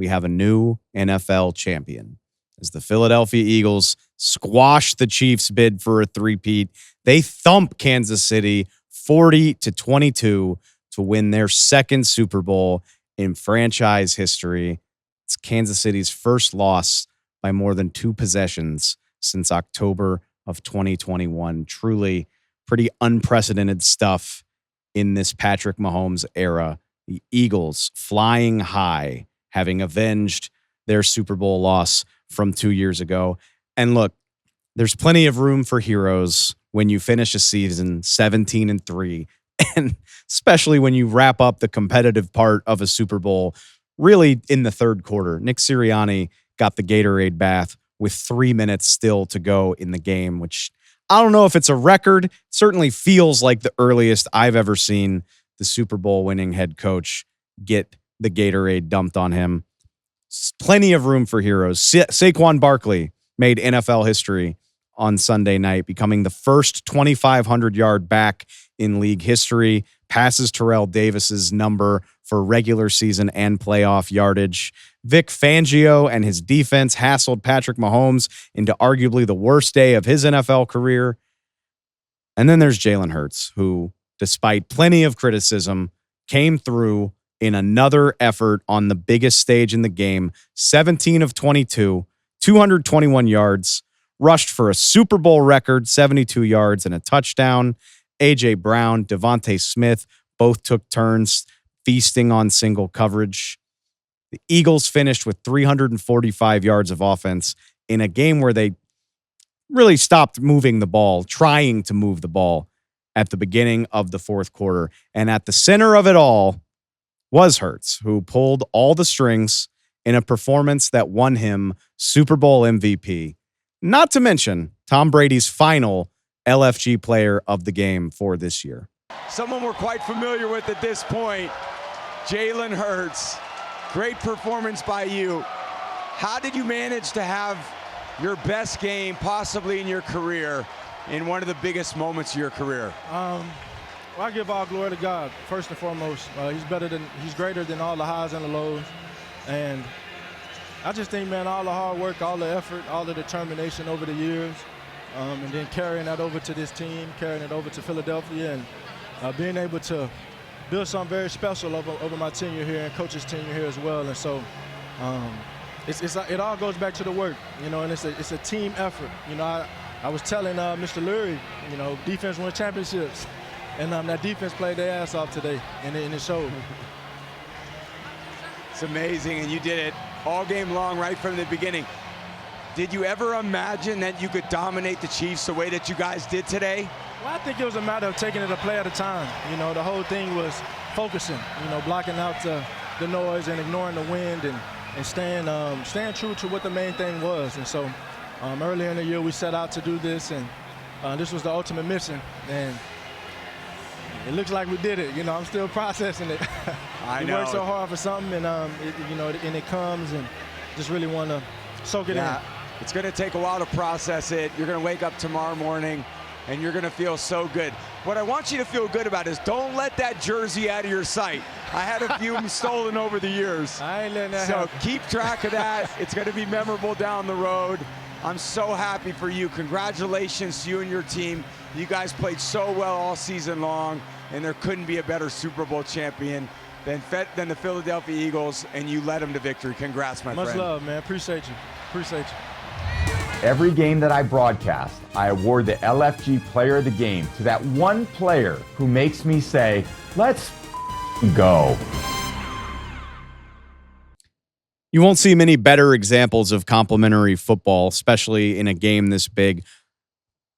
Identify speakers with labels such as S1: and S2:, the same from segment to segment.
S1: we have a new NFL champion. As the Philadelphia Eagles squash the Chiefs' bid for a three-peat, they thump Kansas City 40-22 to win their second Super Bowl in franchise history. It's Kansas City's first loss by more than 2 possessions since October of 2021. Truly pretty unprecedented stuff in this Patrick Mahomes era. The Eagles flying high, having avenged their Super Bowl loss from 2 years ago. And look, there's plenty of room for heroes when you finish a season 17-3, and especially when you wrap up the competitive part of a Super Bowl really in the third quarter. Nick Sirianni got the Gatorade bath with 3 minutes still to go in the game, which I don't know if it's a record. It certainly feels like the earliest I've ever seen the Super Bowl winning head coach get the Gatorade dumped on him. Plenty of room for heroes. Saquon Barkley made NFL history on Sunday night, becoming the first 2,500-yard back in league history, passes Terrell Davis's number for regular season and playoff yardage. Vic Fangio and his defense hassled Patrick Mahomes into arguably the worst day of his NFL career. And then there's Jalen Hurts, who, despite plenty of criticism, came through in another effort on the biggest stage in the game, 17 of 22, 221 yards, rushed for a Super Bowl record, 72 yards and a touchdown. A.J. Brown, Devontae Smith both took turns feasting on single coverage. The Eagles finished with 345 yards of offense in a game where they really stopped moving the ball, trying to move the ball at the beginning of the fourth quarter. And at the center of it all was Hurts, who pulled all the strings in a performance that won him Super Bowl MVP. Not to mention Tom Brady's final LFG player of the game for this year.
S2: Someone we're quite familiar with at this point, Jalen Hurts. Great performance by you. How did you manage to have your best game possibly in your career in one of the biggest moments of your career?
S3: Well, I give all glory to God, first and foremost. He's greater than all the highs and the lows. And I just think, man, all the hard work, all the effort, all the determination over the years, and then carrying that over to this team, carrying it over to Philadelphia, and being able to build something very special over my tenure here and coach's tenure here as well. And so it all goes back to the work, and it's a team effort. I was telling Mr. Lurie, defense won championships. And that defense played their ass off today, and it showed.
S2: It's amazing, and you did it all game long right from the beginning. Did you ever imagine that you could dominate the Chiefs the way that you guys did today?
S3: Well, I think it was a matter of taking it a play at a time. The whole thing was focusing, blocking out the noise and ignoring the wind and staying true to what the main thing was. And so earlier in the year, we set out to do this, and this was the ultimate mission. And it looks like we did it. I'm still processing it.
S2: I know.
S3: We worked so hard for something, and it comes, and just really want to soak it in.
S2: It's going to take a while to process it. You're going to wake up tomorrow morning, and you're going to feel so good. What I want you to feel good about is don't let that jersey out of your sight. I had a few stolen over the years.
S3: I ain't letting that happen.
S2: So keep track of that. It's going to be memorable down the road. I'm so happy for you. Congratulations to you and your team. You guys played so well all season long, and there couldn't be a better Super Bowl champion than the Philadelphia Eagles, and you led them to victory. Congrats, my friend.
S3: Much love, man. Appreciate you. Appreciate you.
S4: Every game that I broadcast, I award the LFG Player of the Game to that one player who makes me say, let's go.
S1: You won't see many better examples of complimentary football, especially in a game this big.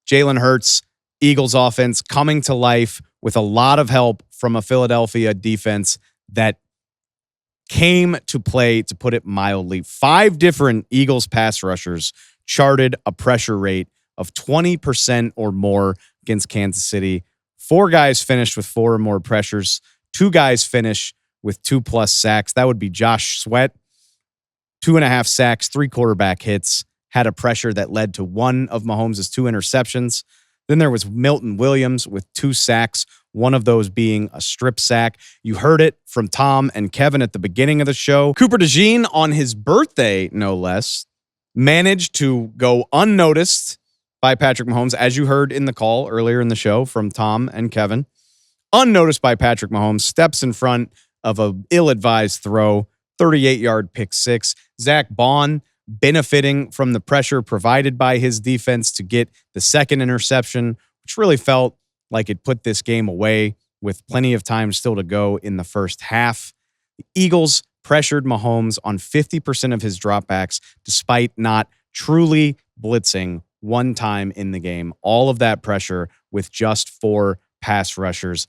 S1: Jalen Hurts, Eagles offense coming to life with a lot of help from a Philadelphia defense that came to play, to put it mildly. 5 different Eagles pass rushers charted a pressure rate of 20% or more against Kansas City. 4 guys finished with 4 or more pressures. 2 guys finished with 2+ sacks. That would be Josh Sweat. 2.5 sacks, 3 quarterback hits, had a pressure that led to one of Mahomes' 2 interceptions. Then there was Milton Williams with 2 sacks, one of those being a strip sack. You heard it from Tom and Kevin at the beginning of the show. Cooper DeJean, on his birthday, no less, managed to go unnoticed by Patrick Mahomes, as you heard in the call earlier in the show from Tom and Kevin. Unnoticed by Patrick Mahomes, steps in front of a ill-advised throw, 38-yard pick six. Zach Bond benefiting from the pressure provided by his defense to get the second interception, which really felt like it put this game away with plenty of time still to go in the first half. The Eagles pressured Mahomes on 50% of his dropbacks, despite not truly blitzing one time in the game. All of that pressure with just 4 pass rushers.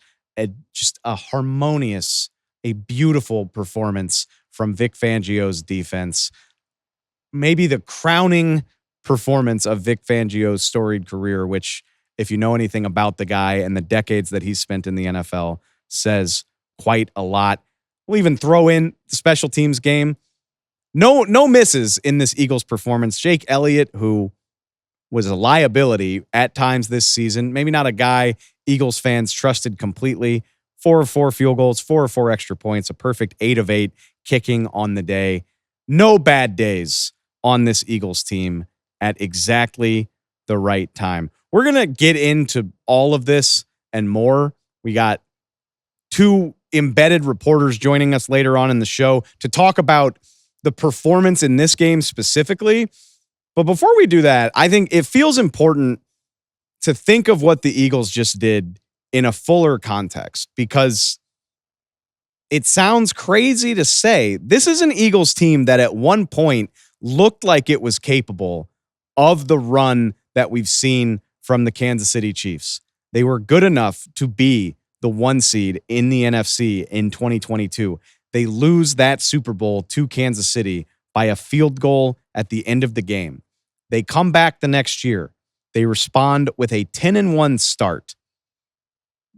S1: Just a harmonious, a beautiful performance from Vic Fangio's defense. Maybe the crowning performance of Vic Fangio's storied career, which, if you know anything about the guy and the decades that he's spent in the NFL, says quite a lot. We'll even throw in the special teams game. No misses in this Eagles performance. Jake Elliott, who was a liability at times this season, maybe not a guy Eagles fans trusted completely. 4 of 4 field goals, 4 of 4 extra points, a perfect 8 of 8 kicking on the day. No bad days on this Eagles team at exactly the right time. We're going to get into all of this and more. We got 2 embedded reporters joining us later on in the show to talk about the performance in this game specifically. But before we do that, I think it feels important to think of what the Eagles just did in a fuller context, because it sounds crazy to say this is an Eagles team that at one point looked like it was capable of the run that we've seen from the Kansas City Chiefs. They were good enough to be the 1 seed in the NFC in 2022. They lose that Super Bowl to Kansas City by a field goal at the end of the game. They come back the next year. They respond with a 10-1 start.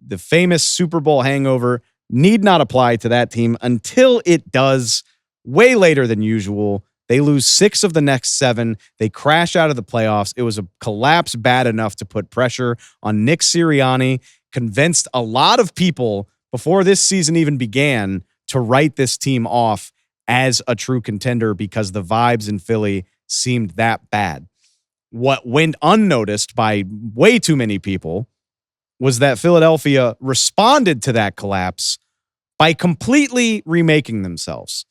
S1: The famous Super Bowl hangover need not apply to that team until it does way later than usual. They lose 6 of the next 7. They crash out of the playoffs. It was a collapse bad enough to put pressure on Nick Sirianni, convinced a lot of people before this season even began to write this team off as a true contender because the vibes in Philly seemed that bad. What went unnoticed by way too many people was that Philadelphia responded to that collapse by completely remaking themselves.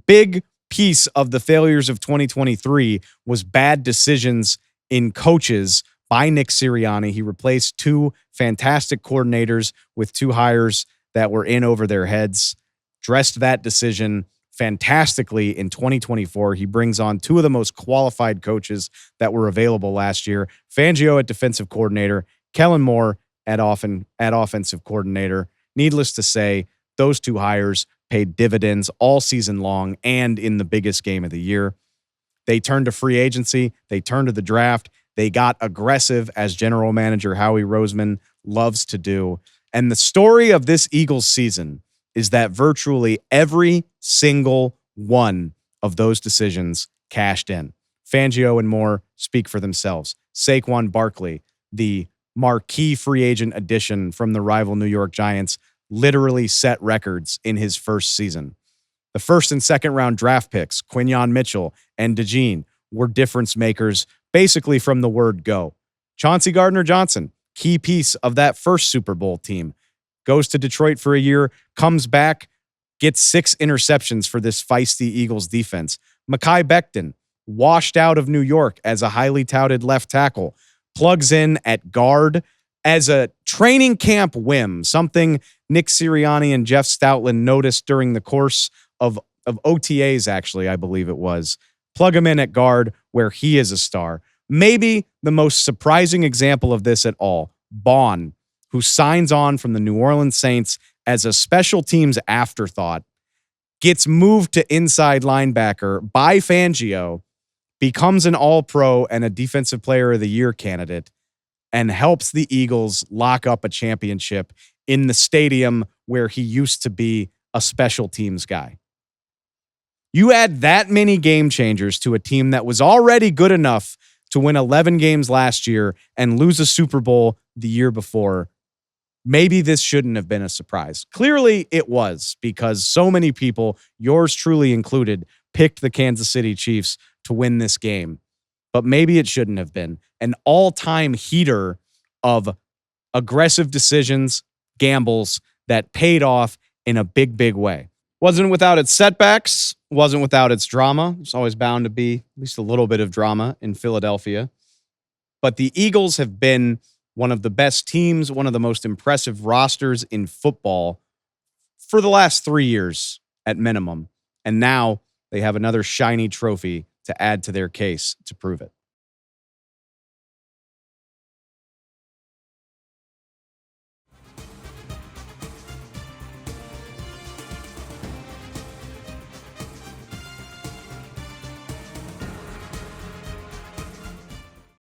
S1: Big piece of the failures of 2023 was bad decisions in coaches by Nick Sirianni. He replaced 2 fantastic coordinators with 2 hires that were in over their heads, dressed that decision fantastically in 2024. He brings on 2 of the most qualified coaches that were available last year. Fangio at defensive coordinator, Kellen Moore at offensive coordinator. Needless to say, those 2 hires paid dividends all season long and in the biggest game of the year. They turned to free agency. They turned to the draft. They got aggressive, as general manager Howie Roseman loves to do. And the story of this Eagles season is that virtually every single one of those decisions cashed in. Fangio and Moore speak for themselves. Saquon Barkley, the marquee free agent addition from the rival New York Giants, literally set records in his first season. The first and second round draft picks, Quinyon Mitchell and DeJean, were difference makers basically from the word go. Chauncey Gardner-Johnson, key piece of that first Super Bowl team, goes to Detroit for a year, comes back, gets 6 interceptions for this feisty Eagles defense. Mekhi Becton, washed out of New York as a highly touted left tackle, plugs in at guard as a training camp whim, something Nick Sirianni and Jeff Stoutland noticed during the course of OTAs, actually, I believe it was. Plug him in at guard where he is a star. Maybe the most surprising example of this at all, Bond, who signs on from the New Orleans Saints as a special teams afterthought, gets moved to inside linebacker by Fangio, becomes an all-pro and a defensive player of the year candidate, and helps the Eagles lock up a championship in the stadium where he used to be a special teams guy. You add that many game changers to a team that was already good enough to win 11 games last year and lose a Super Bowl the year before, maybe this shouldn't have been a surprise. Clearly it was, because so many people, yours truly included, picked the Kansas City Chiefs to win this game. But maybe it shouldn't have been. An all-time heater of aggressive decisions, gambles that paid off in a big, big way. Wasn't without its setbacks, wasn't without its drama. There's always bound to be at least a little bit of drama in Philadelphia. But the Eagles have been one of the best teams, one of the most impressive rosters in football for the last 3 years at minimum. And now they have another shiny trophy to add to their case to prove it.